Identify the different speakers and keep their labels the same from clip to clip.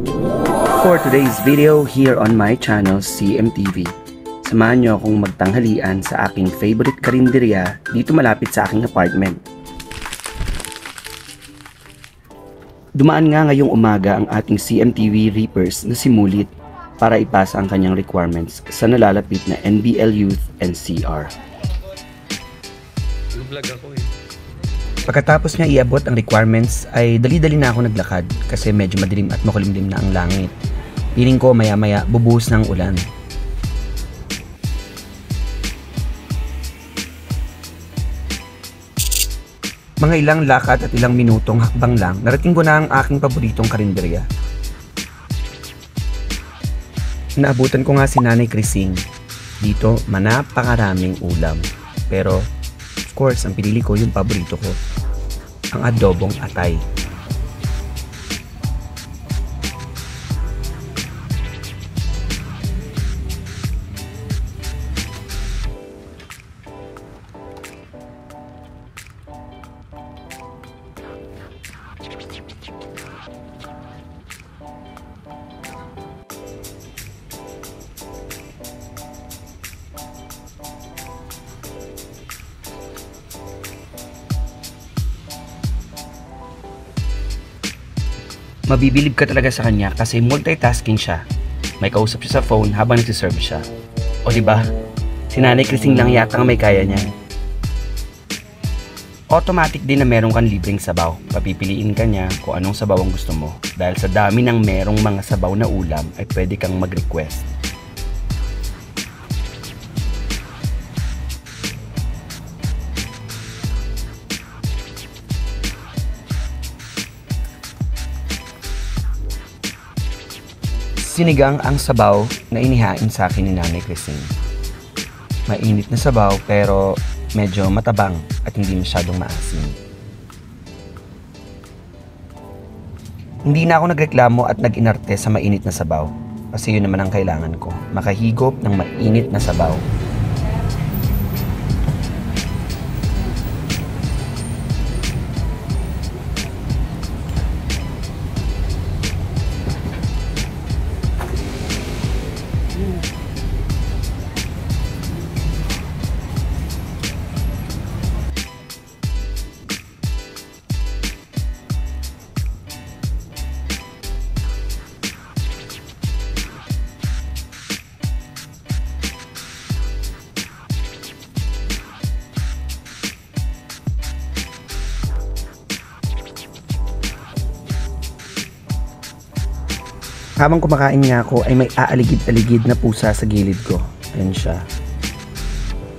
Speaker 1: For today's video here on my channel, CMTV, samahan nyo akong magtanghalian sa aking favorite karinderya dito malapit sa aking apartment. Dumaan nga ngayong umaga ang ating CMTV Reapers na si Mulit para ipasa ang kanyang requirements sa nalalapit na NBL Youth NCR.
Speaker 2: Nag-vlog ako eh.
Speaker 1: Pagkatapos niya iabot ang requirements ay dali-dali na ako naglakad kasi medyo madilim at makulimlim na ang langit. Piling ko maya-maya bubuhos ng ulan. Mga ilang lakad at ilang minutong hakbang lang, narating ko na ang aking paboritong karinderya. Naabutan ko nga si Nanay Crising. Dito, manapakaraming ulam. Pero, of course, ang pinili ko yung paborito ko. Ang adobong atay. Mabibilib ka talaga sa kanya kasi multitasking siya. May kausap siya sa phone habang nagsiserve siya. O diba? Si Nanay Crising lang yata ang may kaya niyan. Automatic din na meron kang libreng sabaw. Papipiliin ka niya kung anong sabaw ang gusto mo. Dahil sa dami ng merong mga sabaw na ulam ay pwede kang mag-request. Sinigang ang sabaw na inihain sa akin ni Nanay Crising. Mainit na sabaw pero medyo matabang at hindi masyadong maasim. Hindi na ako nagreklamo at nag-inarte sa mainit na sabaw kasi yun naman ang kailangan ko, makahigop ng mainit na sabaw. Habang kumakain nga ako ay may aaligid-aligid na pusa sa gilid ko. Ayan siya.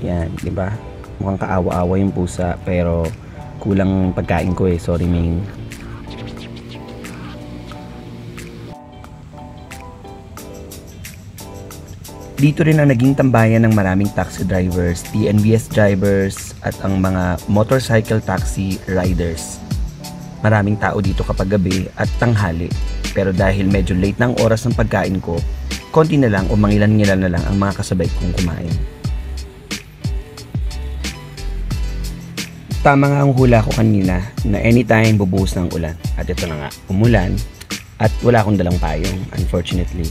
Speaker 1: Yan, di ba? Mukhang kaawa-awa yung pusa pero kulang pagkain ko eh. Sorry, Ming. Dito rin ang naging tambayan ng maraming taxi drivers, TNVS drivers at ang mga motorcycle taxi riders. Maraming tao dito kapag gabi at tanghali. Pero dahil medyo late na ang oras ng pagkain ko, konti na lang o mangilan-ngilan na lang ang mga kasabay kong kumain. Tama nga ang hula ko kanina na anytime bubuhos ng ulan. At ito na nga, umulan at wala akong dalang payong, unfortunately.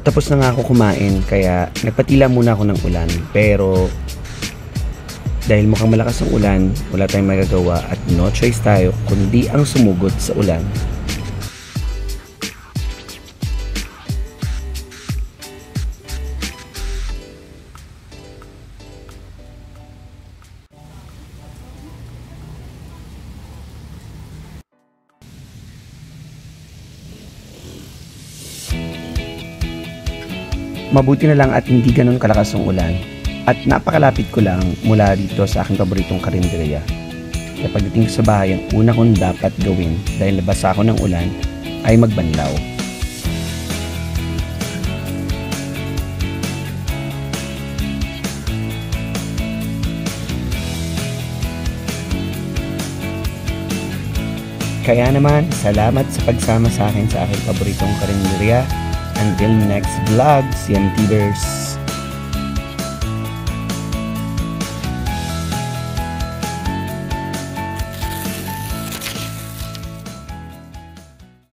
Speaker 1: Tapos na nga ako kumain kaya nagpatila muna ako ng ulan pero dahil mukhang malakas ang ulan, wala tayong magagawa at no choice tayo kundi ang sumugod sa ulan. Mabuti na lang at hindi ganun kalakas ang ulan. At napakalapit ko lang mula dito sa aking paboritong karinderya. Kaya pagdating sa bahay, ang una kong dapat gawin dahil nabasa ako ng ulan ay magbanlaw. Kaya naman, salamat sa pagsama sa akin sa aking paboritong karinderya. Until next vlog, CMTvers!